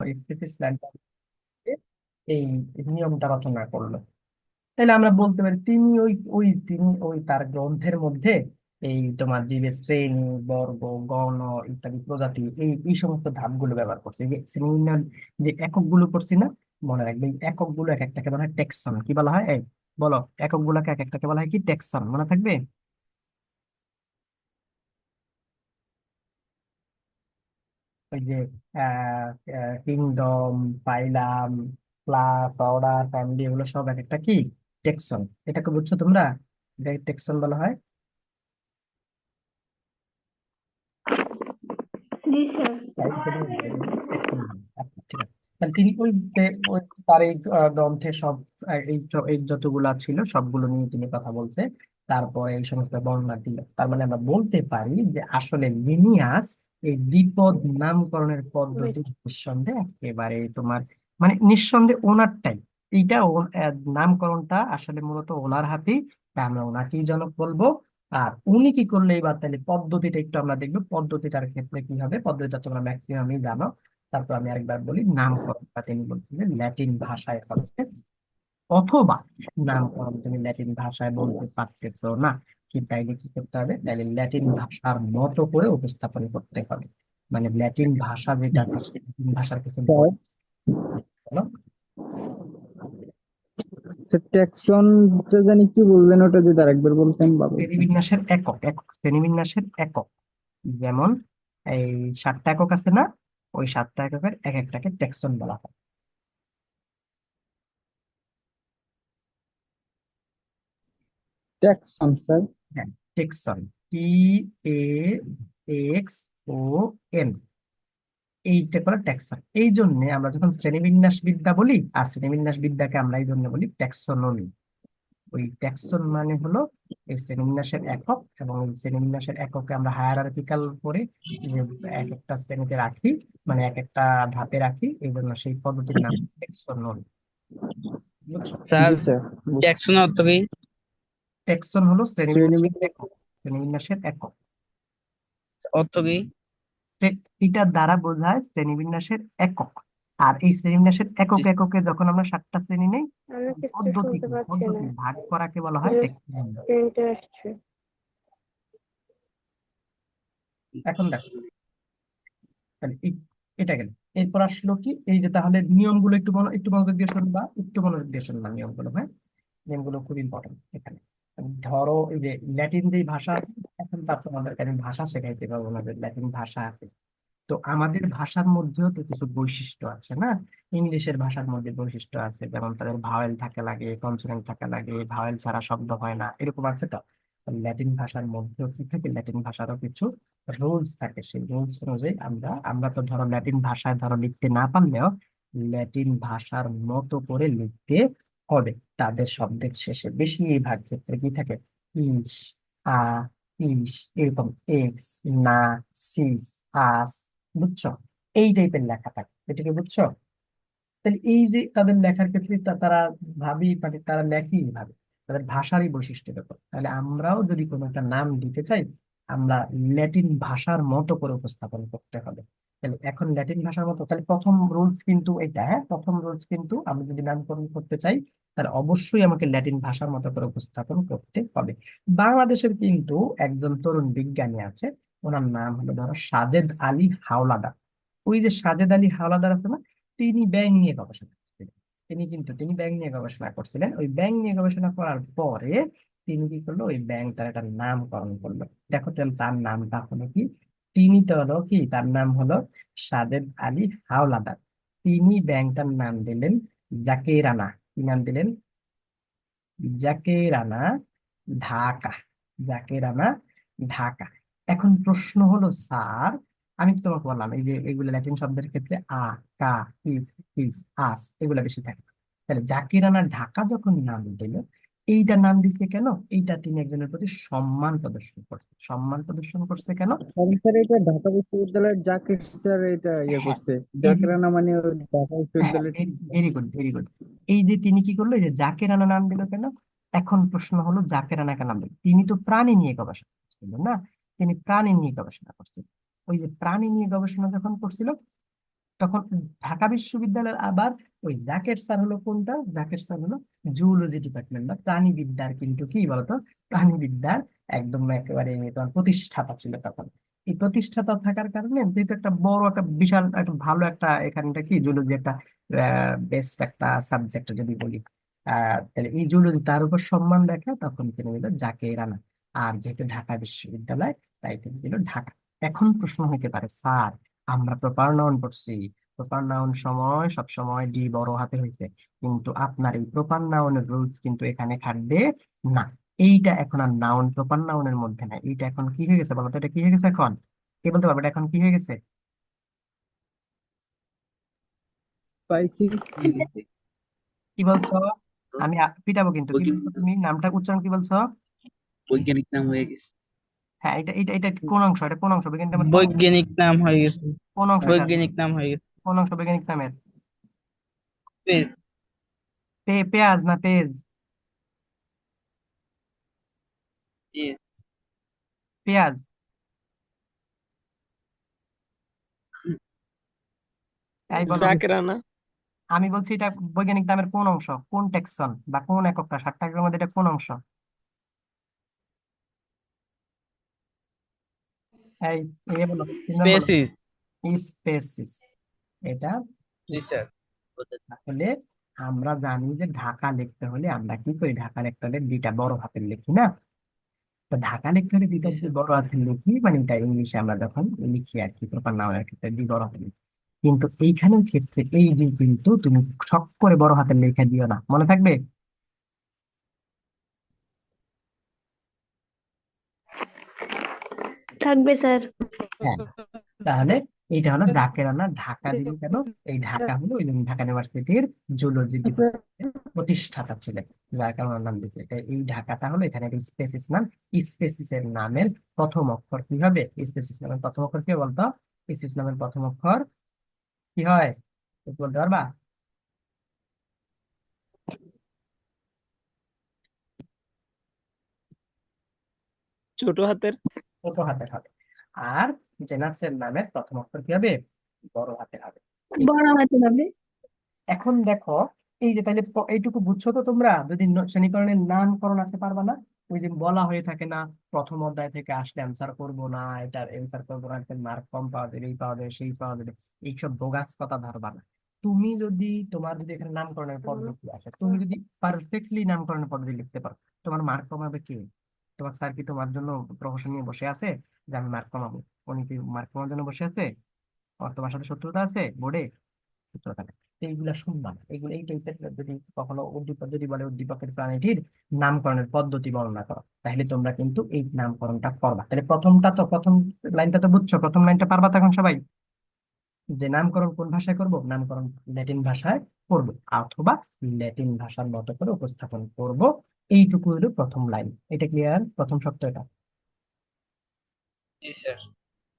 Species এই নিয়মটা রচনা করলো। তাহলে আমরা বলতে পারি তিনি ওই তার গ্রন্থের মধ্যে এই তোমার জীবের শ্রেণী, বর্গ, গণ ইত্যাদি প্রজাতি এই সমস্ত ধাপগুলো ব্যবহার করছে। এই যে শ্রেণীর যে এককগুলো করছি না, মনে রাখবে এই এককগুলো এক একটাকে বলা হয় টেক্সন। কি বলা হয়? এই বলো, এককগুলোকে এক একটাকে বলা হয় কি? টেক্সন। মনে থাকবে? ওই যে কিংডম, পাইলাম, ক্লাস, অর্ডার, ফ্যামিলি, এগুলো সব এক একটা কি? টেক্সন। এটাকে বুঝছো তোমরা? এটাকে টেক্সন বলা হয়। জি স্যার। তাই সেটা টেক্সন বলা হয়। আচ্ছা, ঠিক আছে। তাহলে তিনি ওই তার এই গ্রন্থে সব এই যতগুলা ছিল সবগুলো নিয়ে তিনি কথা বলতে, তারপরে এই সমস্ত বর্ণনা দিল। তার মানে আমরা বলতে পারি যে আসলে লিনিয়াস এই দ্বিপদ নামকরণের পদ্ধতি নিঃসন্দেহে একেবারে তোমার, মানে নিঃসন্দেহে ওনারটাই। এইটা নামকরণটা আসলে মূলত ওনার হাতেই। তাই আমরা ওনাকেই জনক বলবো। আর উনি কি করলে এবার, তাহলে পদ্ধতিটা একটু আমরা দেখবো পদ্ধতিটার ক্ষেত্রে কি হবে। পদ্ধতিটা তোমরা ম্যাক্সিমামই জানো। তারপর আমি আরেকবার বলি, নামকরণটা তিনি বলছিলেন ল্যাটিন ভাষায় হবে, অথবা নামকরণ তুমি ল্যাটিন ভাষায় বলতে পারতেছো না, কি তাইলে কি করতে হবে? তাইলে ল্যাটিন ভাষার মতো করে উপস্থাপন করতে হবে। মানে ল্যাটিন ভাষা যেটা থাকে, ল্যাটিন ভাষার কিছু স্যার, বলো। ট্যাক্সনটা জানি কি বললেন, ওটা যদি আরেকবার বলতেন ভালো হতো। শ্রেণীবিন্যাসের একক, শ্রেণীবিন্যাসের একক। যেমন এই 7টা একক আছে না, ওই 7টা এককের এক একটাকে টেক্সন বলা হয়। ট্যাক্সন স্যার। হ্যাঁ, টেক্সন। টি এ এক্স ও এন, এইটা করে ট্যাক্সন। এই জন্য আমরা যখন শ্রেণীবিন্যাস বিদ্যা বলি, আর শ্রেণীবিন্যাস বিদ্যাকে আমরা এই জন্য বলি ট্যাক্সোনমি। ওই ট্যাক্সন মানে হলো এই শ্রেণীবিন্যাসের একক, এবং এই শ্রেণীবিন্যাসের এককে আমরা হায়ারার্কিক্যাল করে যে এক একটা শ্রেণীতে রাখি, মানে এক একটা ধাপে রাখি, এই জন্য সেই পদ্ধতির নাম ট্যাক্সোনমি। বুঝছো? জি স্যার, স্যার। ট্যাক্সন অর্থ কি? ট্যাক্সন হলো শ্রেণীবিন্যাসের শ্রেণীবিন্যাস। একক। শ্রেণীবিন্যাসের একক, অর্থ কি? এটার দ্বারা বোঝায় শ্রেণীবিন্যাসের একক। আর এই শ্রেণীবিন্যাসের একক জি- এককে যখন আমরা 7টা শ্রেণী নেই, আমি কিছু পদ্ধতি শুনতে পাচ্ছি না। পদ্ধতি ভাগ করাকে বলা হয় টেক্সন। প্রিন্টে আসছে। এখন দেখো, তাহলে এটা গেল। এরপর আসলো কি, এই যে তাহলে নিয়মগুলো একটু মনোযোগ দিয়ে শুনবা, একটু মনোযোগ দিয়ে শুনবা নিয়মগুলো। হ্যাঁ, নিয়মগুলো খুব ইম্পর্টেন্ট এখানে। ধরো এই যে ল্যাটিন যে ভাষা আছে, এখন তার তোমাদেরকে আমি ভাষা শেখাইতে পারবো না যে ল্যাটিন ভাষা আছে। তো আমাদের ভাষার মধ্যেও তো কিছু বৈশিষ্ট্য আছে না। ইংলিশের ভাষার মধ্যে বৈশিষ্ট্য আছে, যেমন তাদের ভাওয়েল থাকা লাগে, কনসোনেন্ট থাকা লাগে, ভাওয়েল ছাড়া শব্দ হয় না, এরকম আছে তো। ল্যাটিন ভাষার মধ্যেও কি থাকে? ল্যাটিন ভাষারও কিছু রুলস থাকে। সেই রুলস অনুযায়ী আমরা আমরা তো ধরো ল্যাটিন ভাষায় ধরো লিখতে না পারলেও ল্যাটিন ভাষার মতো করে লিখতে হবে। তাদের শব্দের শেষে বেশিরভাগ ক্ষেত্রে কি থাকে? ইস, আ, ইস, এরকম এক্স, না, সিস, আস, বুঝছো? এই টাইপের লেখা থাকে, এটাকে বুঝছো? তাহলে এই যে তাদের লেখার ক্ষেত্রে তারা মানে তারা লেখি ভাবে, তাদের ভাষারই বৈশিষ্ট্যের ব্যাপার। তাহলে আমরাও যদি কোনো একটা নাম দিতে চাই, আমরা ল্যাটিন ভাষার মতো করে উপস্থাপন করতে হবে। তাহলে এখন ল্যাটিন ভাষার মতো, তাহলে প্রথম রুলস কিন্তু এটা। হ্যাঁ, প্রথম রুলস কিন্তু আমি যদি নামকরণ করতে চাই, তাহলে অবশ্যই আমাকে ল্যাটিন ভাষার মতো করে উপস্থাপন করতে হবে। বাংলাদেশের কিন্তু একজন তরুণ বিজ্ঞানী আছে, ওনার নাম হলো ধরো সাজেদ আলী হাওলাদার। ওই যে সাজেদ আলী হাওলাদার আছে না, তিনি ব্যাঙ নিয়ে গবেষণা করছিলেন। তিনি ব্যাঙ নিয়ে গবেষণা করছিলেন। ওই ব্যাঙ নিয়ে গবেষণা করার পরে তিনি কি করলো, ওই ব্যাঙটার একটা নামকরণ করলো। দেখো তাহলে তার নামটা হলো কি? তিনি তো হলো কি, তার নাম হলো সাদেদ আলী হাওলাদার। তিনি ব্যাঙটার নাম দিলেন জাকেরানা। কি নাম দিলেন? জাকেরানা ঢাকা। জাকেরানা ঢাকা। এখন প্রশ্ন হলো স্যার, আমি তো তোমাকে বললাম এই যে এগুলো ল্যাটিন শব্দের ক্ষেত্রে আ, কা, ইস, ইস, আস এগুলা বেশি থাকে। তাহলে জাকিরানা ঢাকা যখন নাম দিল, এইটা নাম দিছে কেন? এইটা তিনি একজনের প্রতি সম্মান প্রদর্শন করছে। সম্মান প্রদর্শন করছে কেন? কারণ স্যার, এটা ঢাকা বিশ্ববিদ্যালয়ের জাকির স্যার এটা ইয়ে হ্যাঁ, করছে। এই যে, জাকিরানা মানে ওই ঢাকা হ্যাঁ, বিশ্ববিদ্যালয়ের। Very good, very good. এই যে তিনি কি করলো, এই যে জাকেরানা নাম দিল কেন? এখন প্রশ্ন হলো জাকেরানা কেন নাম দিল? তিনি তো প্রাণী নিয়ে গবেষণা করছিলেন না, তিনি প্রাণী নিয়ে গবেষণা করছিলেন। ওই যে প্রাণী নিয়ে গবেষণা যখন করছিল, তখন ঢাকা বিশ্ববিদ্যালয়ের আবার ওই জাকের স্যার হলো কোনটা, জাকের স্যার হলো জুলজি ডিপার্টমেন্ট বা প্রাণীবিদ্যার, কিন্তু কি বলতো, প্রাণীবিদ্যার একদম একেবারে তোমার প্রতিষ্ঠাতা ছিল তখন। এই প্রতিষ্ঠাতা থাকার কারণে যেহেতু একটা বড় একটা বিশাল একটা ভালো একটা এখানটা কি জুলজি একটা বেস্ট একটা সাবজেক্ট যদি বলি, তাহলে এই জুলজি তার উপর সম্মান দেখা তখন তিনি হলো জাকে রানা। আর যেহেতু ঢাকা বিশ্ববিদ্যালয়, তাই তিনি ছিল ঢাকা। এখন প্রশ্ন হইতে পারে, স্যার আমরা প্রপার নাউন পড়ছি, প্রপার নাউন সময় সব সময় ডি বড় হাতে হয়েছে, কিন্তু আপনার এই প্রপার নাউনের রুলস কিন্তু এখানে খাটবে না। এইটা এখন আর নাউন প্রপার নাউনের মধ্যে নাই, এইটা এখন কি হয়ে গেছে বলতো, এটা কি হয়ে গেছে এখন, কে বলতে পারবে এটা এখন কি হয়ে গেছে? স্পাইসিস। কি বলছো? আমি পিটাবো কিন্তু, কি বলছো তুমি, নামটা উচ্চারণ কি বলছো? বৈজ্ঞানিক নাম হয়ে গেছে। হ্যাঁ, এটা এটা এটা কোন অংশ, এটা কোন অংশ বিজ্ঞান নামের কোন অংশ? বৈজ্ঞানিক নাম হয়ে গেছে। কোন অংশ এটা, বৈজ্ঞানিক নাম হয়ে গেছে। কোন অংশ বৈজ্ঞানিক নামের? পেজ। পেঁয়াজ না পেজ? পেজ। পেঁয়াজ। তাই বলো, জাকরানা। আমি বলছি এটা বৈজ্ঞানিক নামের কোন অংশ, কোন টেক্সন বা কোন এককটা, 7টা মধ্যে এটা কোন অংশ? এই এই বলো, 3 জন বলো। স্পেসিস। স্পেসিস। এটা জি স্যার। আসলে আমরা জানি যে ঢাকা লিখতে হলে আমরা কি করি, ঢাকা লিখতে হলে দুইটা বড় হাতের লিখি না? তো ঢাকা লিখতে হলে দুইটা জি যদি স্যার। বড় হাতের লিখি, মানে এটা ইংলিশে আমরা যখন লিখি আর কি, প্রপার নাউনের ক্ষেত্রে দুই বড় হাতের লিখি, কিন্তু এইখানের ক্ষেত্রে এই যে কিন্তু তুমি শখ করে বড় হাতের লেখা দিও না, মনে থাকবে? থাকবে স্যার। হ্যাঁ, তাহলে এইটা হলো জাকেরানা, ঢাকা দিবি কেন? এই ঢাকা হলো ওই জন্য ঢাকা ইউনিভার্সিটির জুলজি ডিপার্টমেন্টের প্রতিষ্ঠাতা ছিলেন, যার কারণে ওর নাম দিয়েছে এটা। এই ঢাকাটা হলো এখানে একটা স্পেসিস নাম। স্পেসিস এর নামের প্রথম অক্ষর কি হবে? স্পেসিস নামের প্রথম অক্ষর কি হবে বলতো? স্পেসিস নামের প্রথম অক্ষর কি হয়, একটু বলতে পারবা? ছোট হাতের। ছোট হাতের হবে। আর জেনাসের নামের প্রথম অক্ষর কি হবে? বড় হাতের হবে। বড় হাতে হবে। এখন দেখো, এই যে তাহলে এইটুকু বুঝছো তো তোমরা, যদি শ্রেণীকরণের নামকরণ আসতে পারবা না, ওই যে বলা হয়ে থাকে না প্রথম অধ্যায় থেকে আসলে অ্যান্সার করবো না, এটার অ্যান্সার করবো না, মার্ক কম পাওয়া যাবে, এই পাওয়া যাবে, সেই পাওয়া যাবে, এইসব বোগাস কথা ধরবা না। তুমি যদি, তোমার যদি এখানে নামকরণের পদ্ধতি আসে, তুমি যদি পারফেক্টলি নামকরণের পদ্ধতি লিখতে পারো, তোমার মার্ক কমাবে কে? তোমার স্যার কি তোমার জন্য প্রহসন নিয়ে বসে আছে যে আমি মার্ক কমাবো? উনি কি মার্ক কমানোর জন্য বসে আছে? আর তোমার সাথে শত্রুতা আছে বোর্ডে? শত্রুতা নেই। তো এইগুলা শুনবা না, এগুলো এই টাইপের যদি কখনো উদ্দীপক যদি বলে উদ্দীপকের প্রাণীটির নামকরণের পদ্ধতি বর্ণনা করো, তাহলে তোমরা কিন্তু এই নামকরণটা করবা। তাহলে প্রথমটা তো, প্রথম লাইনটা তো বুঝছো, প্রথম লাইনটা পারবা তো এখন সবাই, যে নামকরণ কোন ভাষায় করব, নামকরণ ল্যাটিন ভাষায় করব, অথবা ল্যাটিন ভাষার মতো করে উপস্থাপন করব। এইটুকু হলো প্রথম লাইন। এটা ক্লিয়ার, প্রথম শব্দ এটা। জি স্যার।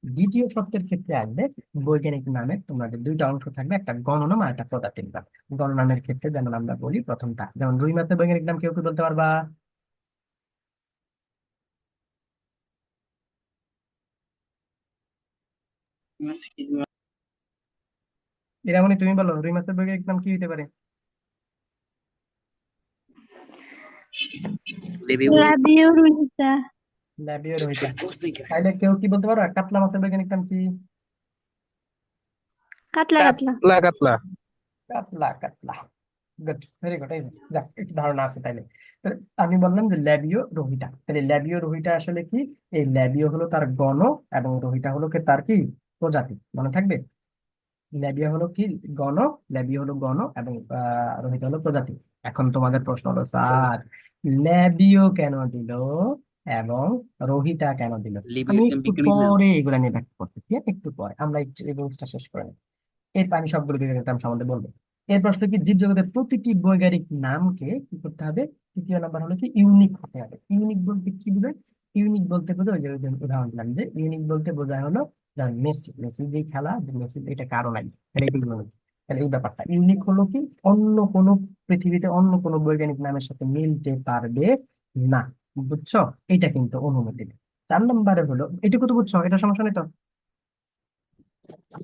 দ্বিতীয় শব্দের ক্ষেত্রে আসবে বৈজ্ঞানিক নামে তোমাদের দুইটা অংশ থাকবে, একটা গণনাম আর একটা পদার্থিক নাম। গণনামের ক্ষেত্রে যেমন আমরা বলি প্রথমটা, যেমন রুই মাছের বৈজ্ঞানিক নাম কেউ কি বলতে পারবা? এরামনি তুমি বলো, রুই মাছের বৈজ্ঞানিক নাম কি হতে পারে? লাবিও রুহিতা। ল্যাবিও রুহিতা। তাইলে কেউ কি বলতে পারো কাতলা মাছের বৈজ্ঞানিক নাম কি? কাতলা কাতলা। কাতলা কাতলা। কাতলা কাতলা। Good, very good. এই যাক, একটু ধারণা আছে তাইলে। তো আমি বললাম যে ল্যাবিও রোহিতা, তাহলে ল্যাবিও রোহিতা আসলে কি? এই ল্যাবিও হলো তার গণ, এবং রোহিতা হলো কি তার কি প্রজাতি, মনে থাকবে? ল্যাবিও হলো কি গণ, ল্যাবিও হলো গণ, এবং রোহিত হলো প্রজাতি। এখন তোমাদের প্রশ্ন হলো, স্যার ল্যাবিও কেন দিল এবং রোহিতা কেন দিল? আমি একটু বিজ্ঞানিক নাম। পরে এগুলা নিয়ে ব্যাখ্যা করতেছি, হ্যাঁ? একটু পরে আমরা এই জিনিসটা শেষ করে নিই, এরপর আমি সবগুলো বৈজ্ঞানিক নাম সম্বন্ধে বলবো। এর প্রশ্ন কি, জীবজগতের প্রতিটি বৈজ্ঞানিক নামকে কি করতে হবে? তৃতীয় নাম্বার হলো কি ইউনিক হতে হবে। ইউনিক বলতে কি বোঝায়? ইউনিক বলতে বোঝায় ওই যে উদাহরণ দিলাম, যে ইউনিক বলতে বোঝায় হলো যেমন মেসি, মেসি যে খেলা, যে মেসি এটা কারো নাই, তাহলে এটাই ইউনিক। তাহলে এই ব্যাপারটা ইউনিক হলো কি, অন্য কোনো, পৃথিবীতে অন্য কোনো বৈজ্ঞানিক নামের সাথে মিলতে পারবে না। বুঝছো? এটা কিন্তু অনুমতি নেই। 4 নম্বরে হলো, এটুকু তো বুঝছো, এটা সমস্যা নেই তো?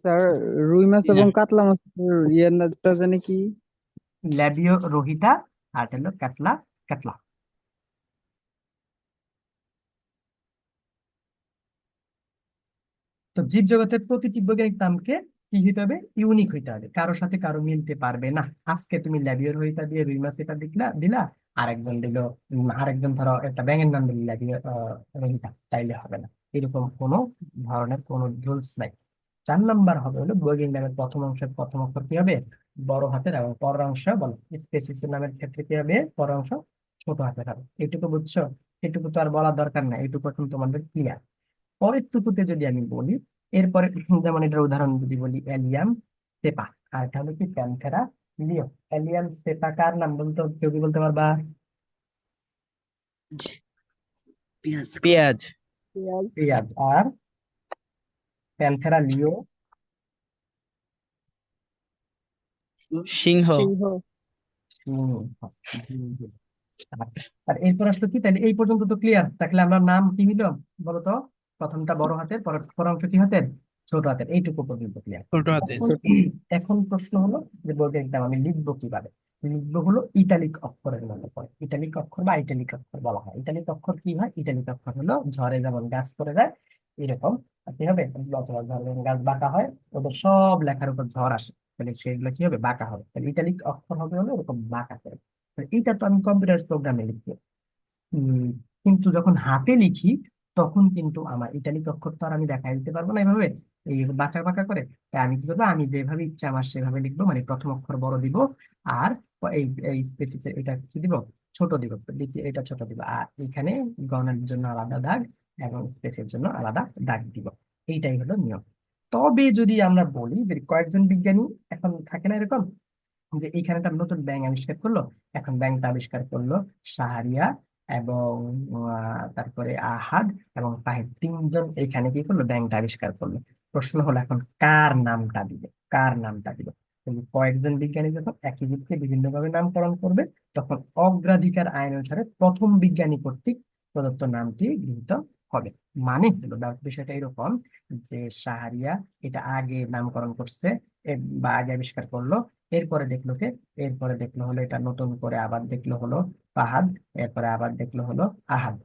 স্যার রুই মাছ এবং কাতলা মাছের নামটা জানি কি? ল্যাবিও রোহিতা, আর এটা হলো কাতলা কাতলা। তো জীব জগতের প্রতিটি বৈজ্ঞানিক নামকে কি হইতে হবে? ইউনিক হইতে হবে, কারোর সাথে কারো মিলতে পারবে না। আজকে তুমি ল্যাবিও রোহিতা দিয়ে রুই মাছ এটা দিলা, আরেকজন দিল আরেকজন ধরো একটা ব্যাঙের নাম দিল ল্যাবিও রোহিতা, তাইলে হবে না। এরকম কোনো ধরনের কোনো রুলস নাই। 4 নাম্বার হবে হলো বৈজ্ঞানিক নামের প্রথম অংশের প্রথম অক্ষর কি হবে? বড় হাতের, এবং পরের অংশ বলো স্পেসিসের নামের ক্ষেত্রে কি হবে? পরের অংশ ছোট হাতের হবে। এটুকু বুঝছো? এটুকু তো আর বলার দরকার নাই, এটুকু এখন তোমাদের ক্লিয়ার। পরের টুকুতে যদি আমি বলি, এরপরে যেমন এটার উদাহরণ যদি বলি অ্যালিয়াম সেপা, আর এটা হলো কি প্যান্থেরা লিও। অ্যালিয়াম সেপা কার নাম বলতো? কেউ কি বলতে পারবা? পেঁয়াজ। পেঁয়াজ। আর প্যান্থেরা লিও? সিংহ। সিংহ। আচ্ছা, আর এরপর আসলো কি? তাহলে এই পর্যন্ত তো ক্লিয়ার থাকলে আমরা নাম কি হইলো বলতো? প্রথমটা বড় হাতের, পরের অংশ কি হাতের? ছোট হাতের। এইটুকু পর্যন্ত ক্লিয়ার। ছোট হাতে। এখন এখন প্রশ্ন হলো যে বৈজ্ঞানিক নাম আমি লিখবো কিভাবে? লিখবো হলো ইটালিক অক্ষরের মতো করে। ইটালিক অক্ষর বা ইটালিক অক্ষর বলা হয়। ইটালিক অক্ষর কি হয়? ইটালিক অক্ষর হলো ঝড়ে যেমন গাছ পড়ে যায় এরকম কি হবে? অথবা ঝড়ে যেমন গাছ বাঁকা হয়, ওদের সব লেখার উপর ঝড় আসে, তাহলে সেগুলো কি হবে? বাঁকা হবে। তাহলে ইটালিক অক্ষর হবে হলো এরকম বাঁকা করে। তো এইটা তো আমি কম্পিউটার প্রোগ্রামে লিখবো। উম, কিন্তু যখন হাতে লিখি তখন কিন্তু আমার ইটালিক অক্ষর তো আর আমি দেখাই দিতে পারবো না এইভাবে, এই বাঁকা বাঁকা করে। তাই আমি কি করবো? আমি যেভাবে ইচ্ছা আমার সেভাবে লিখবো, মানে প্রথম অক্ষর বড় দিব, আর এই এই স্পেসিস এটা কি দিব? ছোট দিব। তো লিখি এটা ছোট দিব, আর এখানে গণের জন্য আলাদা দাগ এবং স্পেসের জন্য আলাদা দাগ দিব। এইটাই হলো নিয়ম। তবে যদি আমরা বলি যে কয়েকজন বিজ্ঞানী এখন থাকে না এরকম, যে এইখানে একটা নতুন ব্যাঙ আবিষ্কার করলো, এখন ব্যাঙটা আবিষ্কার করলো শাহরিয়া এবং তারপরে আহাদ এবং ফাহিদ, তিনজন এইখানে কি করলো? ব্যাঙটা আবিষ্কার করলো। প্রশ্ন হলো এখন কার নামটা দিবে? কার নামটা দিবে? কিন্তু কয়েকজন বিজ্ঞানী যখন একই জীবকে বিভিন্ন ভাবে নামকরণ করবে, তখন অগ্রাধিকার আইন অনুসারে প্রথম বিজ্ঞানী কর্তৃক প্রদত্ত নামটি গৃহীত হবে। মানে হলো বিষয়টা এরকম যে শাহরিয়া এটা আগে নামকরণ করছে, বা আগে আবিষ্কার করলো, এরপরে দেখলো কে? এরপরে দেখলো হলো এটা নতুন করে আবার দেখলো হলো ফাহাদ, এরপরে আবার দেখলো হলো আহাদ,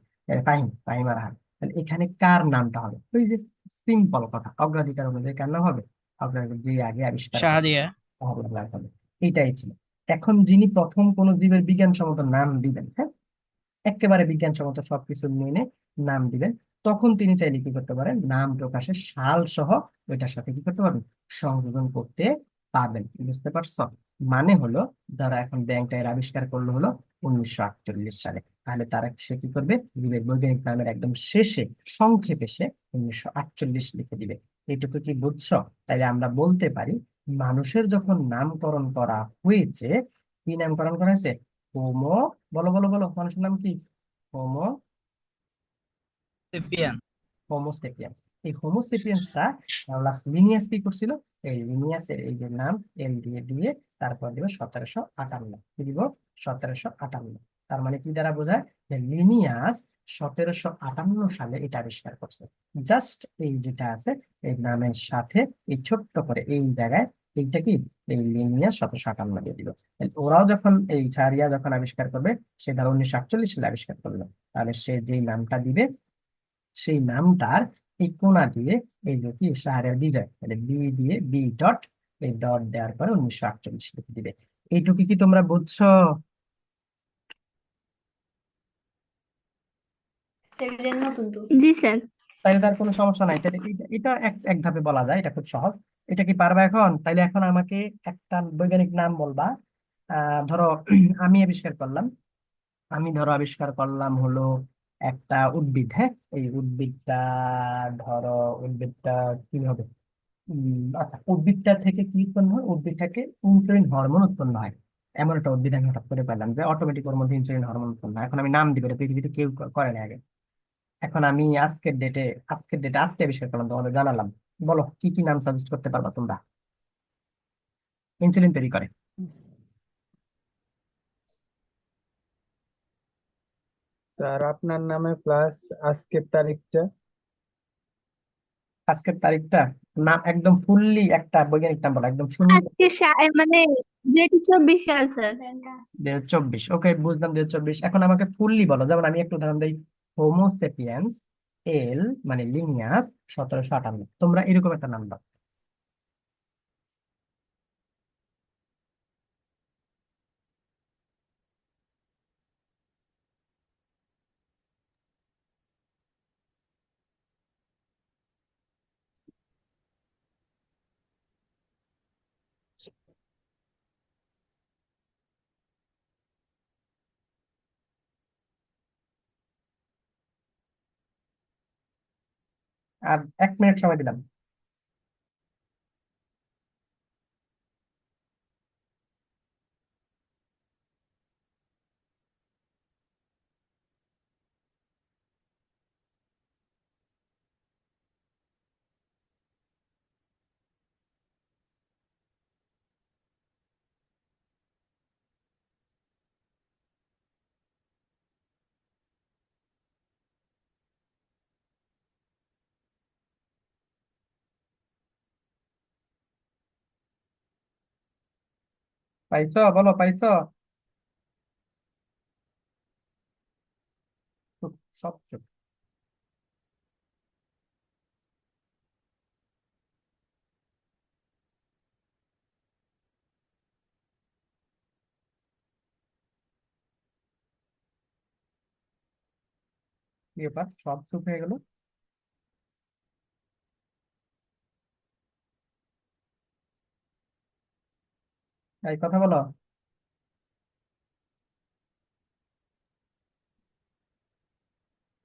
ফাহিম, ফাহিম আর আহাদ। তাহলে এখানে কার নামটা হবে? ওই যে সিম্পল কথা, অগ্রাধিকার অনুযায়ী কার নাম হবে? অগ্রাধিকার যে আগে আবিষ্কার করবে শাহরিয়া। তাহলে নাম হবে। এইটাই ছিল। এখন যিনি প্রথম কোন জীবের বিজ্ঞানসম্মত নাম দিবেন, হ্যাঁ, একেবারে বিজ্ঞানসম্মত সবকিছু মেনে নাম দিবেন, তখন তিনি চাইলে কি করতে পারেন? নাম প্রকাশের সাল সহ ওইটার সাথে কি করতে পারবেন? সংযোজন করতে পারবেন। বুঝতে পারছো? মানে হলো যারা এখন ব্যাংকটা এর আবিষ্কার করলো হলো 1948 সালে, তাহলে তারা সে কি করবে? জীবের বৈজ্ঞানিক নামের একদম শেষে সংক্ষেপে সে 1948 লিখে দিবে। এইটুকু কি বুঝছো? তাইলে আমরা বলতে পারি মানুষের যখন নামকরণ করা হয়েছে, কি নামকরণ করা হয়েছে? হোমো, বলো বলো বলো, মানুষের নাম কি? হোমো সেপিয়ান। হোমোসেপিয়েন্স। এই হোমোসেপিয়েন্সটা লিনিয়াস কি করছিল? এই লিনিয়াসের এই যে নাম এল দিয়ে দিয়ে তারপর দিব 1758। কি দিব? 1758। তার মানে কি দ্বারা বোঝায়? যে লিনিয়াস 1758 সালে এটা আবিষ্কার করছে। জাস্ট এই যেটা আছে এই নামের সাথে এই ছোট্ট করে এই জায়গায় এইটা কি? এই লিনিয়াস 1758 দিয়ে দিল। তাহলে ওরাও যখন এই ছাড়িয়া যখন আবিষ্কার করবে, সে ধর 1948 সালে আবিষ্কার করলো, তাহলে সে যেই নামটা দিবে সেই নামটার এই কোণা দিয়ে এই যে কি শাহরের বিজয়, তাহলে বি দিয়ে বি ডট, এই ডট দেওয়ার পরে 1948 লিখে দিবে। এইটুকু কি তোমরা বুঝছো? জি স্যার। তাইলে তার কোনো সমস্যা নাই। তাহলে এটা এটা এক এক ধাপে বলা যায়, এটা খুব সহজ। এটা কি পারবা এখন? তাইলে এখন আমাকে একটা বৈজ্ঞানিক নাম বলবা। ধরো আমি আবিষ্কার করলাম, আমি ধরো আবিষ্কার করলাম হলো একটা উদ্ভিদ, হ্যাঁ, এই উদ্ভিদটা ধরো, উদ্ভিদটা কি হবে? আচ্ছা, উদ্ভিদটা থেকে কি উৎপন্ন হয়? উদ্ভিদ থেকে ইনসুলিন হরমোন উৎপন্ন হয়। এমন একটা উদ্ভিদ আমি হঠাৎ করে পেলাম যে অটোমেটিক ওর মধ্যে ইনসুলিন হরমোন উৎপন্ন হয়। এখন আমি নাম দিব, এটা পৃথিবীতে কেউ করে না আগে। এখন আমি আজকের ডেটে আজকে আবিষ্কার করলাম, তোমাদের জানালাম। বলো কি কি নাম সাজেস্ট করতে পারবা তোমরা? ইনসুলিন তৈরি করে। স্যার আপনার নামে প্লাস আজকের তারিখটা। আজকের তারিখটা, নাম একদম ফুললি একটা বৈজ্ঞানিক নাম বলো, একদম শূন্য। আজকে মানে 2024 সাল স্যার। 2024, ওকে বুঝলাম 2024। এখন আমাকে ফুললি বলো, যেমন আমি একটু উদাহরণ দিই, হোমোসেপিয়েন্স এল মানে লিনিয়াস 1758, তোমরা এরকম একটা নাম দাও। আর 1 মিনিট সময় দিলাম। পাইছো, বলো পাইছো? চুপ, সব চুপ। কি ব্যাপার, সব চুপ হয়ে গেল? এই কথা বলো।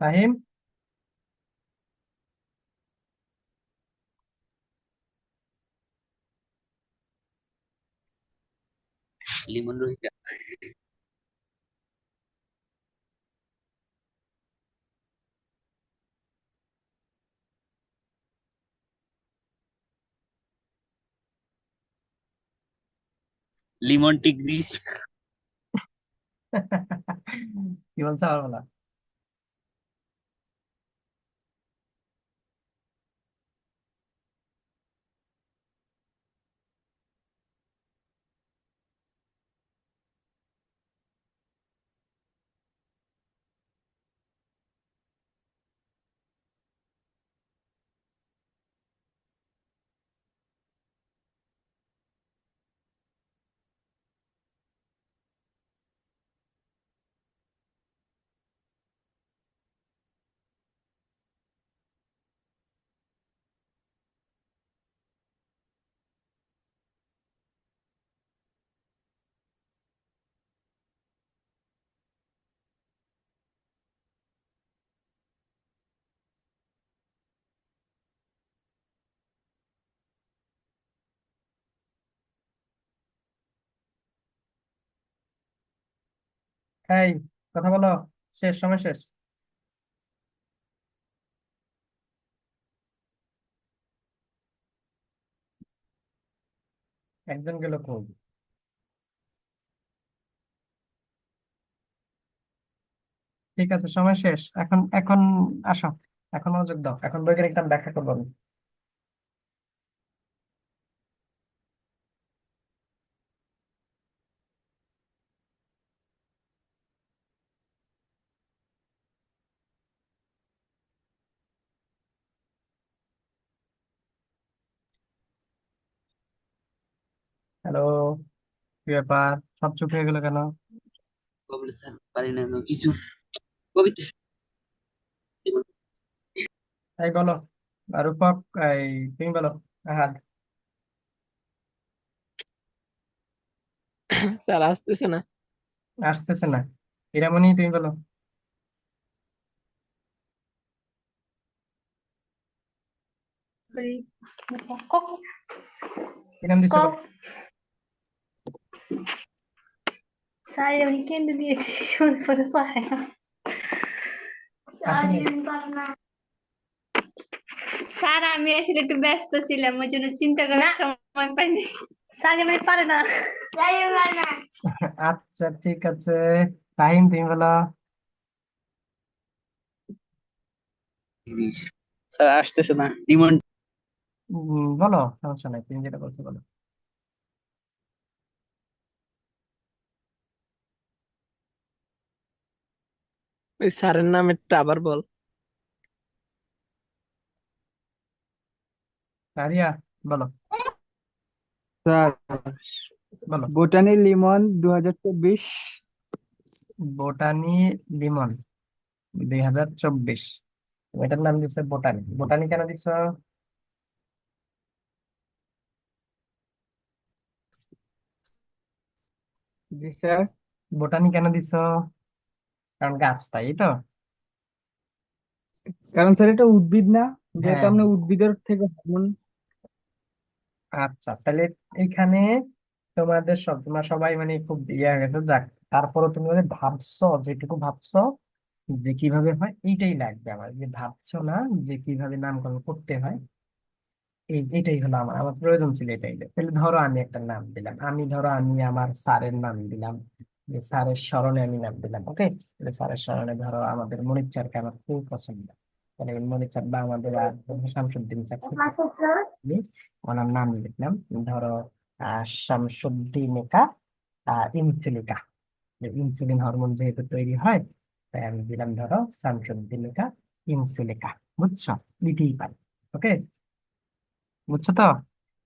ফাহিম, লিমন রহিকা। লিমন টিগ্রিস। কি বলছো আবার বলো। এই কথা বলো, শেষ, সময় শেষ। একজন গেল কই? ঠিক আছে, সময় শেষ। এখন এখন আসো, এখন মনোযোগ দাও, এখন বৈজ্ঞানিক নাম ব্যাখ্যা করবো আমি। হ্যালো, কি ব্যাপার, সব চুপ হয়ে গেল কেন? বলেছে পারি না তো কিছু কবিতা। এই বলো, আর রূপক, এই তুমি বলো। হ্যাঁ, স্যার আসতেছে না। আসতেছে না। হীরামণি, তুমি বলো। কি নাম দিছে বলো। স্যার আমি কেন্দ্র দিয়েছি শুনে পরে পারে না। আসেনি? স্যার আমি আসলে একটু ব্যস্ত ছিলাম, ওই জন্য চিন্তা করার সময় পাইনি। স্যার আমি পারে না। আচ্ছা ঠিক আছে, ফাহিম তুমি বলো। স্যার আসতেছে না, লিমন বলো, সমস্যা নাই, তুমি যেটা বলছো বলো। ওই স্যারের নামেরটা আবার বল। আরিয়া, বলো স্যার, বলো। বোটানি লিমন 2024। বোটানি লিমন 2024। এটার নাম দিচ্ছে বোটানি। বোটানি কেন দিচ্ছ? জি স্যার। বোটানি কেন দিচ্ছ? কারণ গাছ, তাই তো? কারণ স্যার এটা উদ্ভিদ না, যেহেতু হ্যাঁ, আমরা উদ্ভিদের থেকে হরমোন। আচ্ছা তাহলে এইখানে তোমাদের সব, তোমরা সবাই মানে খুব ইয়ে হয়ে গেছে, যাক। তারপরে তুমি মানে ভাবছো, যেটুকু ভাবছো যে কিভাবে হয় এইটাই লাগবে আমার, যে ভাবছো না যে কিভাবে নামকরণ করতে হয়। এটাই হলো আমার আমার প্রয়োজন ছিল, এটাই। তাহলে ধরো আমি একটা নাম দিলাম, ধরো আমি আমার স্যারের নাম দিলাম, যে স্যারের স্মরণে আমি নাম দিলাম। ওকে, স্যারের স্মরণে ধরো আমাদের মনির স্যারকে আমার খুব পছন্দ। তাহলে মনির স্যার বা আমাদের আর শামসুদ্দিন স্যার খুব পছন্দ। ওনার নাম লিখলাম, ধরো শামসুদ্দিনিকা ইনসুলিকা। ইনসুলিন হরমোন যেহেতু তৈরি হয়, তাই আমি দিলাম ধরো শামসুদ্দিনিকা ইনসুলিকা। বুঝছো? দিতেই পারি। ওকে, বুঝছো তো?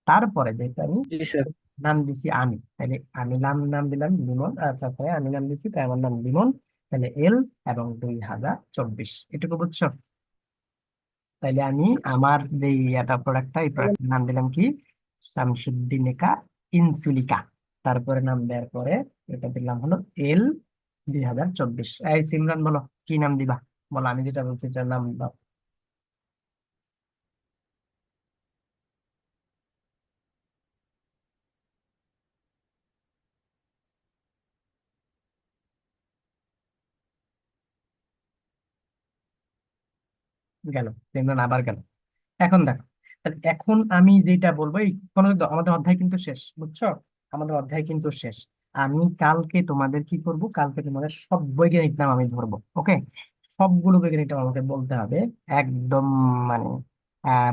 তারপরে যেহেতু আমি জি স্যার। নাম দিছি আমি, তাহলে আমি নাম নাম দিলাম লিমন। আচ্ছা তাই আমি নাম দিছি, তাই আমার নাম লিমন। তাহলে এল এবং 2024, এটুকু বুঝছো? তাইলে আমি আমার যে এটা প্রোডাক্টটা, এই প্রোডাক্টের নাম দিলাম কি? শামসুদ্দিনিকা ইনসুলিকা। তারপরে নাম দেওয়ার পরে এটা দিলাম হলো এল 2024। এই সিমরান বলো, কি নাম দিবা? বলো, আমি যেটা বলছি এটার নাম দাও। গেল, সিমরান আবার গেল। এখন দেখো, তাহলে এখন আমি যেটা বলবো, এই আমাদের অধ্যায় কিন্তু শেষ, বুঝছো? আমাদের অধ্যায় কিন্তু শেষ। আমি কালকে তোমাদের কি করব, কালকে তোমাদের সব বৈজ্ঞানিক নাম আমি ধরবো। ওকে, সবগুলো বৈজ্ঞানিক নাম আমাকে বলতে হবে একদম, মানে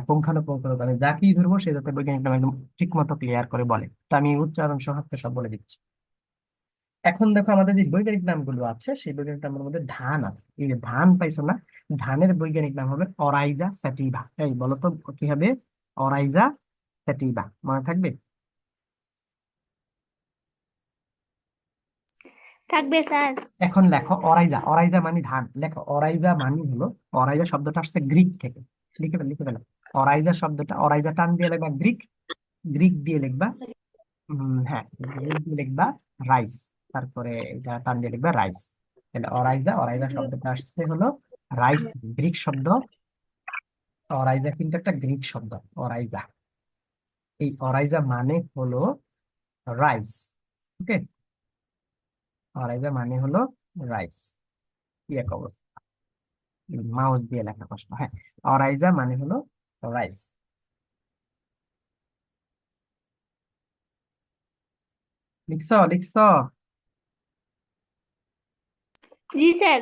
পুঙ্খানুপুঙ্খ আমি যা কি ধরবো সে যাতে বৈজ্ঞানিক নাম একদম ঠিক মতো ক্লিয়ার করে বলে। তো আমি উচ্চারণ সহ সব বলে দিচ্ছি। এখন দেখো, আমাদের যে বৈজ্ঞানিক নামগুলো আছে সেই বৈজ্ঞানিক নামের মধ্যে ধান আছে। এই যে ধান পাইছো না, ধানের বৈজ্ঞানিক নাম হবে অরাইজা স্যাটিভা। এই বলো তো কি হবে? অরাইজা স্যাটিভা, মনে থাকবে? থাকবে স্যার। এখন লেখো অরাইজা। অরাইজা মানে ধান, লেখো অরাইজা মানে হলো, অরাইজা শব্দটা আসছে গ্রিক থেকে। লিখে ফেলো। অরাইজা শব্দটা, অরাইজা টান দিয়ে লিখবা গ্রিক, গ্রিক দিয়ে লিখবা। হ্যাঁ, গ্রিক দিয়ে লিখবা রাইস। তারপরে এটা টান দিয়ে লিখবা রাইস। তাহলে অরাইজা, অরাইজা শব্দটা আসছে হলো রাইস, গ্রিক শব্দ। অরাইজা কিন্তু একটা গ্রিক শব্দ, অরাইজা। এই অরাইজা মানে হলো রাইস। ওকে, অরাইজা মানে হলো রাইস। কি এক অবস্থা, মাউস দিয়ে লেখা কষ্ট। হ্যাঁ, অরাইজা মানে হলো রাইস। লিখছো লিখছো? জি স্যার।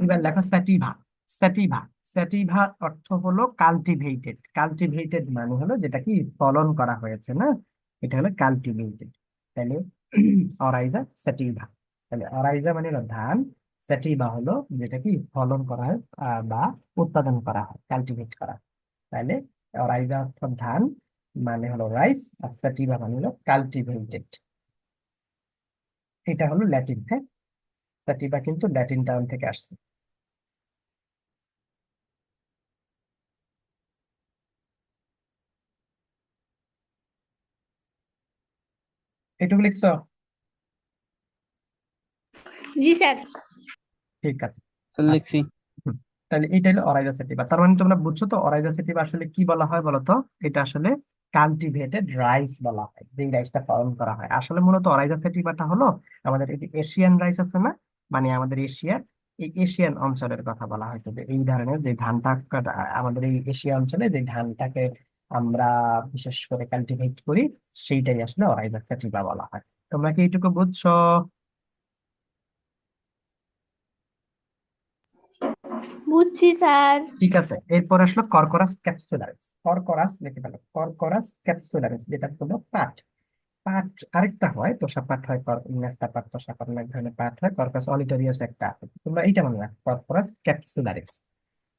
এবার লেখো স্যাটিভা। স্যাটিভা, স্যাটিভার অর্থ হলো কাল্টিভেটেড। কাল্টিভেটেড মানে হলো যেটা কি ফলন করা হয়েছে না, এটা হলো কাল্টিভেটেড। তাহলে অরাইজা স্যাটিভা। তাহলে অরাইজা মানে হলো ধান, স্যাটিভা হলো যেটা কি ফলন করা হয় বা উৎপাদন করা হয়, কাল্টিভেট করা হয়। তাহলে অরাইজা অর্থ ধান, মানে হলো রাইস, আর স্যাটিভা মানে হলো কাল্টিভেটেড। এটা হলো ল্যাটিন। হ্যাঁ, স্যাটিভা কিন্তু ল্যাটিন টার্ম থেকে আসছে। এটুকু লিখছো? জি স্যার। ঠিক আছে। লিখছি। হুম, তাহলে এটা হলো অরাইজা সেটিভা। তার মানে তোমরা বুঝছো তো অরাইজা সেটিভা আসলে কি বলা হয় বলো তো? এটা আসলে কাল্টিভেটেড রাইস বলা হয়, যে রাইসটা ফলন করা হয়। আসলে মূলত অরাইজা সেটিভাটা হলো আমাদের এই যে এশিয়ান রাইস আছে না, মানে আমাদের এশিয়ার, এই এশিয়ান অঞ্চলের কথা বলা হয়। তো যে এই ধরনের যে ধানটা আমাদের এই এশিয়া অঞ্চলে যে ধানটাকে আমরা বিশেষ করে কাল্টিভেট করি, সেইটাই আসলে অরাইজা সেটিভা বলা হয়। তোমরা কি এইটুকু বুঝছো? বুঝছি স্যার। ঠিক আছে, এরপর আসলো কর্করাস ক্যাপসুলারিস। কর্করাস লিখে ফেলো, কর্করাস ক্যাপসুলারিস, যেটা হলো পাট। পাট আরেকটা হয়, তোষা পাট হয়, মেস্তা পাট, তোষা পাট, অনেক ধরনের পাট হয়, কর্কাস অলিটোরিয়াস একটা আছে, তোমরা এইটা মনে রাখো, কর্করাস ক্যাপসুলারিস।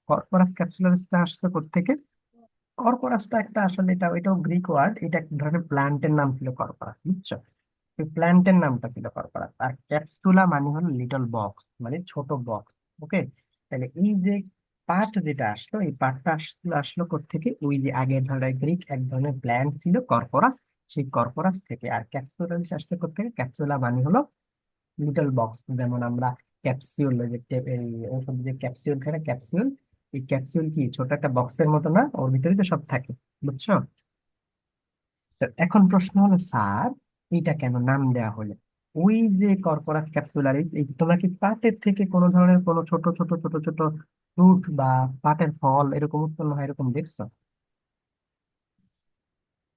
কর্করাস ক্যাপসুলারিসটা আসছে কোত্থেকে? কর্করাসটা একটা আসলে এটাও গ্রিক ওয়ার্ড, এটা এক ধরনের প্ল্যান্টের নাম ছিল কর্করাস, বুঝছো? এই প্ল্যান্টের নামটা ছিল কর্করাস। আর ক্যাপসুলা মানে হলো লিটল বক্স, মানে ছোট বক্স। ওকে, তাহলে এই যে পাট যেটা আসলো, এই পাটটা আসলো আসলো কোত্থেকে? ওই যে আগে ধরো গ্রিক এক ধরনের প্ল্যান্ট ছিল কর্করাস, সেই কর্করাস থেকে। আর ক্যাপসুলারিস আসছে কোত্থেকে? ক্যাপসুলা মানে হলো লিটল বক্স, যেমন আমরা ক্যাপসিউল, যে এই ওষুধ যে ক্যাপসিউল খাই না, ক্যাপসিউল, এই ক্যাপসিউল কি ছোট একটা বক্সের মতো না? ওর ভিতরে তো সব থাকে, বুঝছো? তো এখন প্রশ্ন হলো, স্যার এটা কেন নাম দেওয়া হলো? ওই যে কর্পোরাস ক্যাপসুলারিস, এই তোমরা কি পাটের থেকে কোনো ধরনের কোনো ছোট ছোট ছোট ছোট ফ্রুট বা পাটের ফল এরকম উৎপন্ন হয় এরকম দেখছো?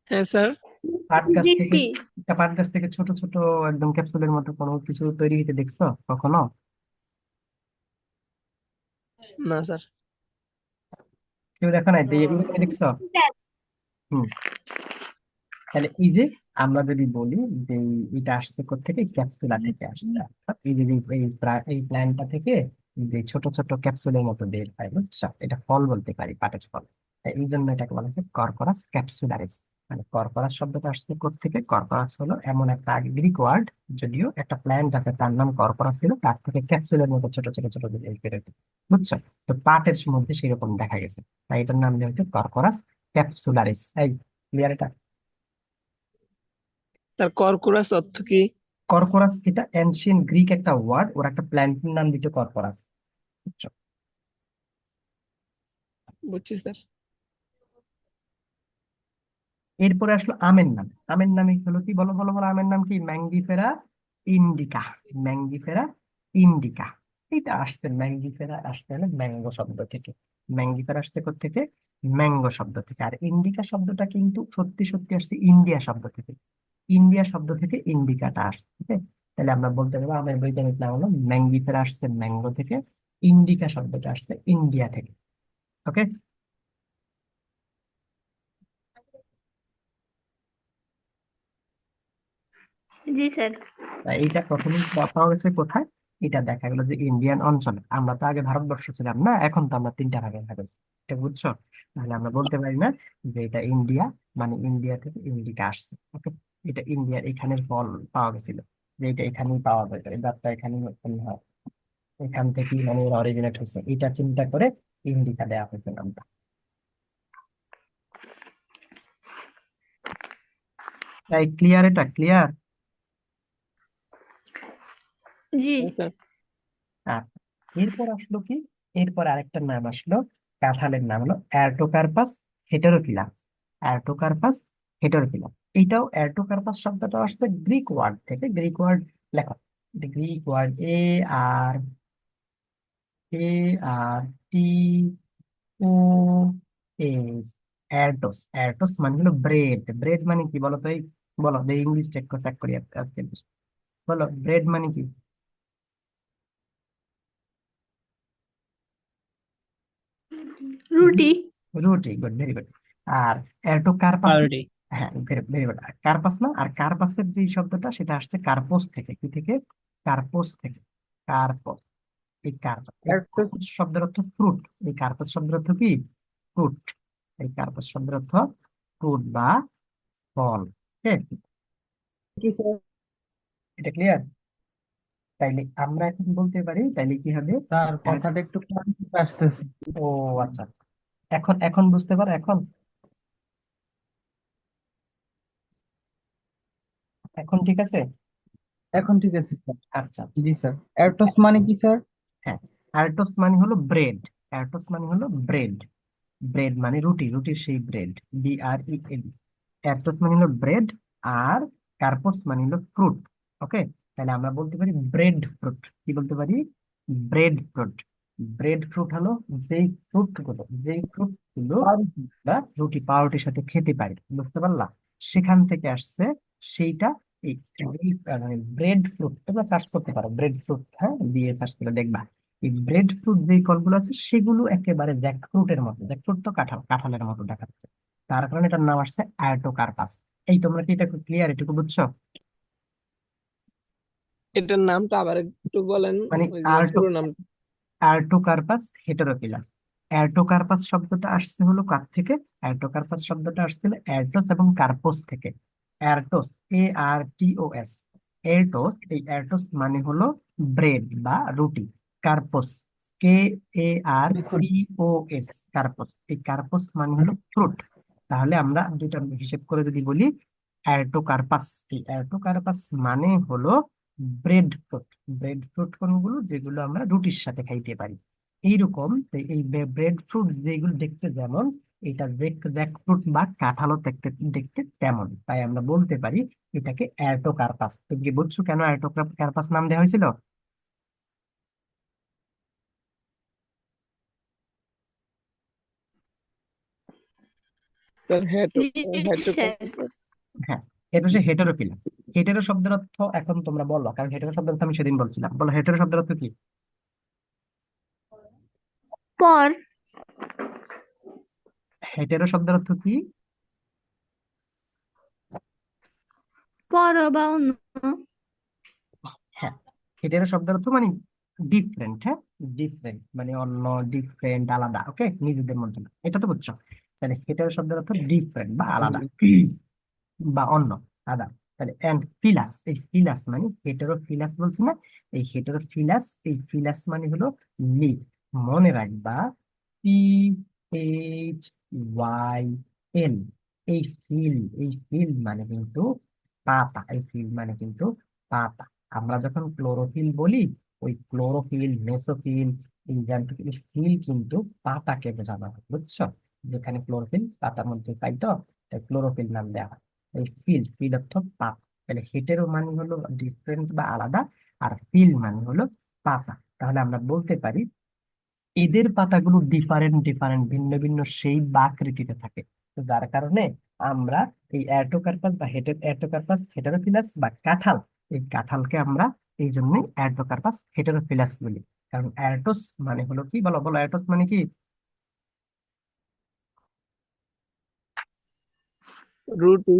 হ্যাঁ স্যার। পাট গাছ থেকে, দেখছি। একটা পাট গাছ থেকে ছোট ছোট একদম ক্যাপসুলের মতো কোনো কিছু তৈরি হতে দেখছো কখনো? না স্যার। কেউ দেখো নাই তো, এগুলো কি দেখছো? হুম। তাহলে এই যে আমরা যদি বলি যে এটা আসছে কোত্থেকে? ক্যাপসুলা থেকে আসছে, অর্থাৎ এই যে এই প্ল্যান্টটা থেকে যে ছোট ছোট ক্যাপসুলের মতো বের হয়, বুঝছো? এটা ফল বলতে পারি, পাটের ফল। তাই এই জন্য এটাকে বলা হচ্ছে কর্করাস ক্যাপসুলারিস। মানে কর্করাস শব্দটা আসছে কোত্থেকে? কর্করাস হলো এমন একটা গ্রিক ওয়ার্ড, যদিও একটা প্ল্যান্ট আছে তার নাম কর্করাস ছিল, তার থেকে ক্যাপসুলের মতো ছোট ছোট ছোট বের হতো, বুঝছো? তো পাটের মধ্যে সেরকম দেখা গেছে, তাই এটার নাম দেওয়া হচ্ছে কর্করাস ক্যাপসুলারিস। এই ক্লিয়ার এটা? স্যার কর্কোরাস অর্থ কি? কর্কোরাস এটা এনশিয়েন্ট গ্রিক একটা ওয়ার্ড, ওর একটা প্ল্যান্টের নাম দিতে কর্কোরাস, বুঝছো? বুঝছি স্যার। এরপরে আসলো আমের নাম। আমের নামে হলো কি? বলো বলো বলো, আমের নাম কি? Mangifera indica. ম্যাঙ্গিফেরা ইন্ডিকা, এটা আসছে, ম্যাঙ্গিফেরা আসছে হলো ম্যাঙ্গো শব্দ থেকে। ম্যাঙ্গিফেরা আসছে থেকে ম্যাঙ্গো শব্দ থেকে। আর ইন্ডিকা শব্দটা কিন্তু সত্যি সত্যি আসছে ইন্ডিয়া শব্দ থেকে। ইন্ডিয়া শব্দ থেকে ইন্ডিকাটা আসছে, ঠিক আছে? তাহলে আমরা বলতে পারবো আমের বৈজ্ঞানিক নাম হলো ম্যাঙ্গিফেরা, আসছে ম্যাঙ্গো থেকে। ইন্ডিকা শব্দটা আসছে ইন্ডিয়া থেকে। ওকে, জি স্যার। এইটা প্রথমে পাওয়া গেছে কোথায়? এটা দেখা গেল যে ইন্ডিয়ান অঞ্চলে। আমরা তো আগে ভারতবর্ষ ছিলাম না, এখন তো আমরা তিনটা ভাগে ভাগ হয়েছি, এটা বুঝছো? তাহলে আমরা বলতে পারি না যে এটা ইন্ডিয়া, মানে ইন্ডিয়া থেকে ইন্ডিকা আসছে। ওকে, এটা ইন্ডিয়ার এখানের ফল পাওয়া গেছিল, যে এটা এখানেই পাওয়া যায়, এই দাঁতটা এখানেই উৎপন্ন হয়, এখান থেকেই মানে অরিজিনেট হয়েছে, এটা চিন্তা করে ইন্ডিকা দেওয়া হয়েছে নামটা। তাই ক্লিয়ার? এটা ক্লিয়ার? জি। হ্যাঁ স্যার। আচ্ছা, এরপর আসলো কি? এরপর আরেকটা নাম আসলো কাঁঠালের, নাম হলো অ্যারটোকার্পাস হেটেরোফিলাস। অ্যারটোকার্পাস হেটেরোফিলাস, এইটাও অ্যারটোকার্পাস শব্দটা আসছে গ্রিক ওয়ার্ড থেকে। গ্রিক ওয়ার্ড লেখো, এটা গ্রিক ওয়ার্ড, আর এ আর টি ও এস, অ্যারটোস। অ্যারটোস মানে হলো ব্রেড। ব্রেড মানে কি বলো তো? এই বলো, ইংলিশ চেক করি আজকে। বলো, ব্রেড মানে কি? রুটি। রুটি, গুড, ভেরি গুড। আর এটো কার্পাস, পাউরুটি। হ্যাঁ ভেরি গুড। কার্পাস না, আর কার্পাসের যে শব্দটা সেটা আসছে কার্পোস থেকে। কি থেকে? কার্পোস থেকে। কার্পস, এই কার্পাস, এই একটা কার্পাস শব্দের অর্থ ফ্রুট। এই কার্পাস শব্দের অর্থ কি? ফ্রুট। এই কার্পাস শব্দের অর্থ ফ্রুট বা ফল। ঠিক, কি স্যার? এটা ক্লিয়ার? তাইলে আমরা এখন বলতে পারি, তাইলে কি হবে? স্যার আর, কথাটা একটু ক্লান্তিতে আসতেছে। ও আচ্ছা আচ্ছা। এখন এখন বুঝতে পারো? এখন এখন ঠিক আছে? এখন ঠিক আছে স্যার। আচ্ছা আচ্ছা। জি স্যার, অ্যারটোস মানে কি স্যার? হ্যাঁ, অ্যারটোস মানে হলো ব্রেড। অ্যারটোস মানে হলো ব্রেড। ব্রেড মানে রুটি, রুটির সেই ব্রেড, BREAD। অ্যারটোস মানে হলো ব্রেড, আর কার্পোস মানে হলো ফ্রুট। ওকে, তাহলে আমরা বলতে পারি ব্রেড ফ্রুট। কি বলতে পারি? Bread fruit. ব্রেড ফ্রুট হলো যেই ফ্রুট গুলো পাউরুটি। আমরা রুটি পাউরুটির সাথে খেতে পারি, বুঝতে পারলা? সেখান থেকে আসছে সেইটা। এই ব্রেড ফ্রুট তোমরা সার্চ করতে পারো, ব্রেড ফ্রুট, হ্যাঁ, দিয়ে সার্চ করে দেখবা। এই ব্রেড ফ্রুট যেই ফলগুলো আছে সেগুলো একেবারে জ্যাকফ্রুটের মতো, জ্যাকফ্রুট তো কাঁঠালের মতো দেখাচ্ছে, তার কারণে এটার নাম আসছে আয়োটোকার্পাস। এই তোমরা কি এটা ক্লিয়ার, এটুকু বুঝছো? এটার নামটা আবার একটু বলেন, মানে ওই যে পুরো নাম। আর্টোকার্পাস হেটেরোফিলাস। অ্যার্টোকার্পাস শব্দটা আসছে হলো কার থেকে? অ্যার্টোকার্পাস শব্দটা আসছিল অ্যার্টোস এবং কার্পোস থেকে। অ্যার্টোস, ARTOS, এর্টোস, এই অ্যার্টোস মানে হলো ব্রেড বা রুটি। কার্পোস, KARPOS, কার্পোস, এই কার্পোস মানে হলো ফ্রুট। তাহলে আমরা দুইটা হিসেব করে যদি বলি, অ্যার্টোকার্পাস, এই অ্যার্টোকার্পাস মানে হলো ব্রেড ফ্রুট। ব্রেড ফ্রুট কোনগুলো? যেগুলো আমরা রুটির সাথে খাইতে পারি। এইরকম এই ব্রেড ফ্রুট যেগুলো দেখতে যেমন, এটা জ্যাক ফ্রুট বা কাঁঠালও দেখতে দেখতে তেমন, তাই আমরা বলতে পারি এটাকে অ্যার্টোকার্পাস। তুমি কি বুঝছো কেন অ্যার্টোকার্পাস নাম দেওয়া হয়েছিল? স্যার জি স্যার। হেটোকার্পাস। হ্যাঁ, এটা হচ্ছে হেটেরোফিলাস। হেটেরো শব্দের অর্থ এখন তোমরা বলো, কারণ হেটেরো শব্দের অর্থ আমি সেদিন বলছিলাম। বলো হেটেরো শব্দের অর্থ কি? পর। হেটেরো শব্দের অর্থ কি? পর বা অন্য। হ্যাঁ, হেটেরো শব্দের অর্থ মানে ডিফারেন্ট। হ্যাঁ, ডিফারেন্ট মানে অন্য, ডিফারেন্ট আলাদা, ওকে, নিজেদের মধ্যে না, এটা তো বুঝছো। তাহলে হেটেরো শব্দের অর্থ ডিফারেন্ট বা আলাদা বা অন্য, আলাদা। তাহলে এন্ড ফিলাস, এই ফিলাস মানে হেটেরো ফিলাস বলছি না, এই হেটেরো ফিলাস, এই ফিলাস মানে হলো লিফ। মনে রাখবা, PHYL, এই ফিল, এই ফিল মানে কিন্তু পাতা, এই ফিল মানে কিন্তু পাতা। আমরা যখন ক্লোরোফিল বলি, ওই ক্লোরোফিল, মেসোফিল, এই জাতীয় ফিল কিন্তু পাতাকে বোঝানো হয়, বুঝছো? যেখানে ক্লোরোফিল পাতার মধ্যে পাই তো, তাই ক্লোরোফিল নাম দেওয়া হয়। এই ফিল, ফিল অর্থ পাতা। তাহলে হেটেরো মানে হলো ডিফারেন্ট বা আলাদা, আর ফিল মানে হলো পাতা। তাহলে আমরা বলতে পারি এদের পাতাগুলো ডিফারেন্ট ডিফারেন্ট, ভিন্ন ভিন্ন সেই বা আকৃতিতে থাকে। তো যার কারণে আমরা এই অ্যার্টোকার্পাস বা অ্যার্টোকার্পাস হেটেরোফিলাস বা কাঁঠাল, এই কাঁঠালকে আমরা এই জন্যই অ্যার্টোকার্পাস হেটেরোফিলাস বলি। কারণ অ্যার্টোস মানে হলো কি, বলো বলো, অ্যার্টোস মানে কি? রুটি।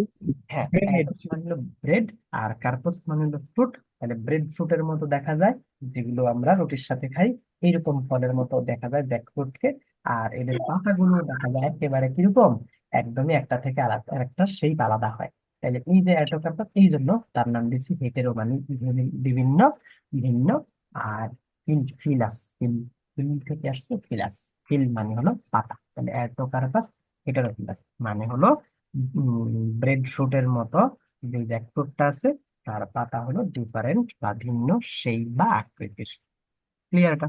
হ্যাঁ, অ্যাডাস মানে হলো ব্রেড, আর কার্পস মানে হলো ফ্রুট। তাহলে ব্রেড ফ্রুটের মতো দেখা যায়, যেগুলো আমরা রুটির সাথে খাই, এইরকম ফলের মতো দেখা যায় জ্যাকফ্রুটকে। আর এদের পাতাগুলো দেখা যায় একেবারে কিরকম, একদমই একটা থেকে আলাদা, একটা সেই আলাদা হয়। তাহলে এই যে অ্যাটোকার্পাস, এই জন্য তার নাম দিচ্ছি হেটেরো, মানে বিভিন্ন ভিন্ন। আর ফিলাস, ফিল, ফিল থেকে আসছে ফিলাস, ফিল মানে হলো পাতা। তাহলে অ্যাটোকার্পাস হেটেরোফিলাস মানে হলো ব্রেড ফ্রুটের মতো যে জ্যাকফ্রুটটা আছে, তার পাতা হলো ডিফারেন্ট বা ভিন্ন সেই বা আকৃতির। ক্লিয়ার এটা?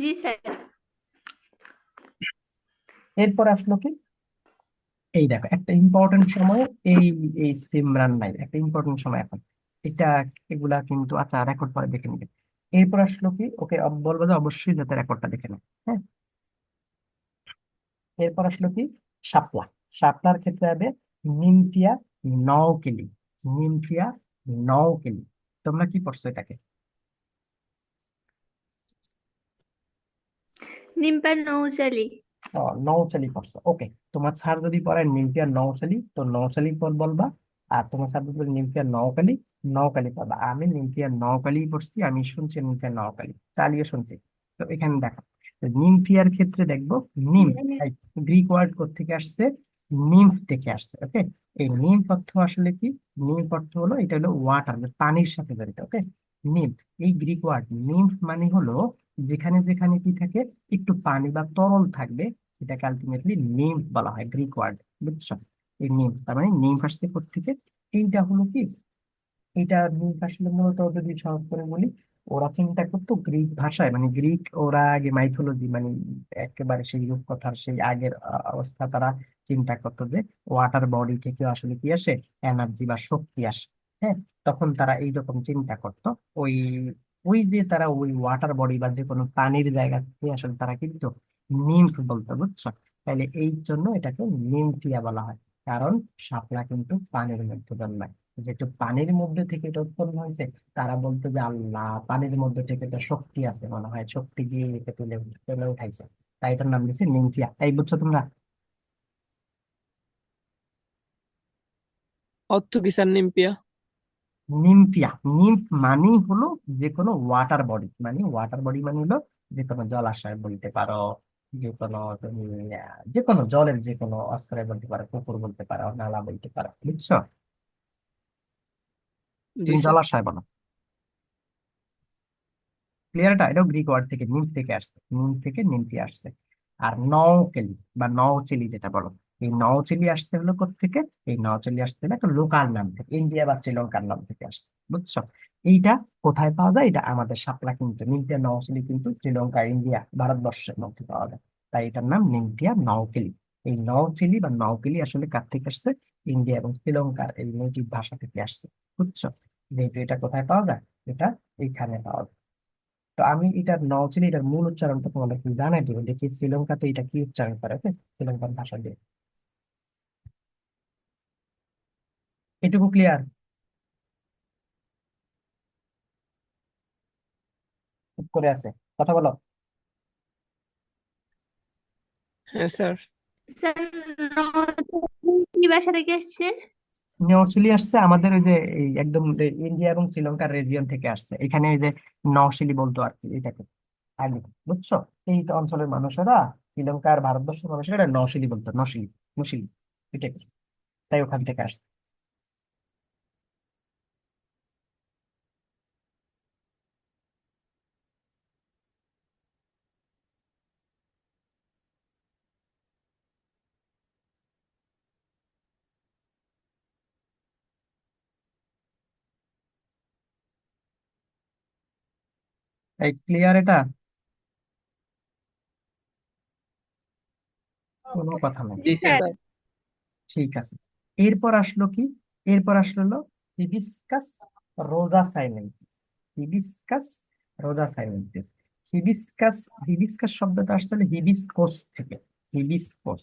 জি স্যার। এরপর আসলো কি, এই দেখো একটা ইম্পর্টেন্ট সময়, এই এই সিমরান নাই, একটা ইম্পর্টেন্ট সময় এখন এটা, এগুলা কিন্তু আচ্ছা রেকর্ড পরে দেখে নিবে। এরপর আসলো কি, ওকে বলবো যে অবশ্যই যাতে রেকর্ডটা দেখে নেয়। হ্যাঁ, এরপর আসলো কি, শাপলা। শাপলার ক্ষেত্রে হবে নিমফিয়া নওকেলি, নিমফিয়া নওকেলি। তোমরা কি করছো এটাকে? নিম্পার নৌচালি। ও, নৌচালি পড়ছো, ওকে। তোমার স্যার যদি পড়েন নিমফিয়া নৌচালি, তো নৌচালি পর বলবা। আর তোমার স্যার যদি বলে নিমফিয়া নওকালি, নওকালি পড়বা। আমি নিমফিয়া নওকালি পড়ছি, আমি শুনছি নিমফিয়া নওকালি, চালিয়ে শুনছি। তো এখানে দেখো, তো নিমফিয়ার ক্ষেত্রে দেখবো নিম, গ্রিক ওয়ার্ড থেকে আসছে, নিম্ফ থেকে আসছে, ওকে। এই নিম্ফ অর্থ আসলে কি? নিম্ফ অর্থ হলো, এটা হলো ওয়াটার, পানির সাথে জড়িত, ওকে। নিম্ফ, এই গ্রিক ওয়ার্ড নিম্ফ মানে হলো যেখানে যেখানে কি থাকে, একটু পানি বা তরল থাকবে, এটাকে আলটিমেটলি নিম্ফ বলা হয়, গ্রিক ওয়ার্ড, বুঝছো? এই নিম্ফ, তার মানে নিম্ফ আসছে থেকে, এইটা হলো কি, এটা নিম্ফ আসলে মূলত যদি সহজ করে বলি, ওরা চিন্তা করতো গ্রিক ভাষায়, মানে গ্রিক, ওরা আগে মাইথোলজি, মানে একেবারে সেই রূপকথার সেই আগের অবস্থা, তারা চিন্তা করতো যে ওয়াটার বডি থেকে আসলে কি আসে, এনার্জি বা শক্তি আসে। হ্যাঁ, তখন তারা এইরকম চিন্তা করতো। ওই ওই যে তারা ওই ওয়াটার বডি বা যে কোনো পানির জায়গা থেকে আসলে তারা কিন্তু নিম্ফ বলতো, বুঝছো? তাহলে এই জন্য এটাকে নিমফিয়া বলা হয়, কারণ শাপলা কিন্তু পানির মধ্যে জন্মায়। যেহেতু পানির মধ্যে থেকে এটা উৎপন্ন হয়েছে, তারা বলতো যে আল্লাহ পানির মধ্যে থেকে একটা শক্তি আছে, মনে হয় শক্তি দিয়ে এটা তুলে তুলে উঠাইছে, তাই এটার নাম দিয়েছে নিমফিয়া। এই বুঝছো তোমরা? অর্থ কি স্যার নিম্পিয়া? নিমফিয়া, নিম্ফ মানে হলো যে কোনো ওয়াটার বডি, মানে ওয়াটার বডি মানে হলো যে কোনো জলাশয় বলতে পারো, যে কোনো তুমি যে কোনো জলের যে কোনো আশ্রয় বলতে পারো, পুকুর বলতে পারো, নালা বলতে পারো, বুঝছো? জি তুমি স্যার। জলাশয় বলো। ক্লিয়ার? এটা এটাও গ্রিক ওয়ার্ড থেকে নিম থেকে আসছে, নিম থেকে নিমফি আসছে। আর নওকেলি বা নওচেলি যেটা বলো, এই নওচেলি আসছে হলো থেকে, এই নওচেলি আসছে হলো একটা লোকাল নাম থেকে, ইন্ডিয়া বা শ্রীলঙ্কার নাম থেকে আসছে, বুঝছো? এইটা কোথায় পাওয়া যায়? এটা আমাদের শাপলা কিন্তু নিমফিয়া নওচেলি কিন্তু শ্রীলঙ্কা, ইন্ডিয়া, ভারতবর্ষের মধ্যে পাওয়া যায়, তাই এটার নাম নিমফিয়া নওকেলি। এই নওচেলি বা নওকেলি আসলে কার থেকে আসছে? ইন্ডিয়া এবং শ্রীলঙ্কার এই নেটিভ ভাষা থেকে আসছে, বুঝছো? যেহেতু এটা কোথায় পাওয়া যায়? এটা এইখানে পাওয়া যায়। তো আমি এটার নওচেলি এটার মূল উচ্চারণটা তোমাদেরকে জানাই দেবো, দেখি শ্রীলঙ্কাতে এটা কি উচ্চারণ করে, ওকে? শ্রীলঙ্কান ভাষা দিয়ে। এটুকু ক্লিয়ার? চুপ করে আছে, কথা বলো। হ্যাঁ স্যার। স্যার কি বাসা থেকে আসছে? নওশিলি আসছে আমাদের ওই যে এই একদম ইন্ডিয়া এবং শ্রীলঙ্কার রেজিয়ন থেকে আসছে, এখানে এই যে নওশিলি বলতো আর কি এটাকে আগে, বুঝছো? এই তো অঞ্চলের মানুষেরা, শ্রীলঙ্কার ভারতবর্ষের মানুষেরা এটা নওশিলি বলতো, নশিলি, নশিলি, এটাকে, তাই ওখান থেকে আসছে। তাই ক্লিয়ার এটা? কোনো কথা নেই। জি স্যার। স্যার। ঠিক আছে। এরপর আসলো কি? এরপর আসলো হলো হিবিস্কাস রোজা সাইলেন্সিস। হিবিস্কাস রোজা সাইলেন্সিস। হিবিস্কাস, হিবিস্কাস শব্দটা আসলে হিবিস্কোস থেকে, হিবিস্কোস,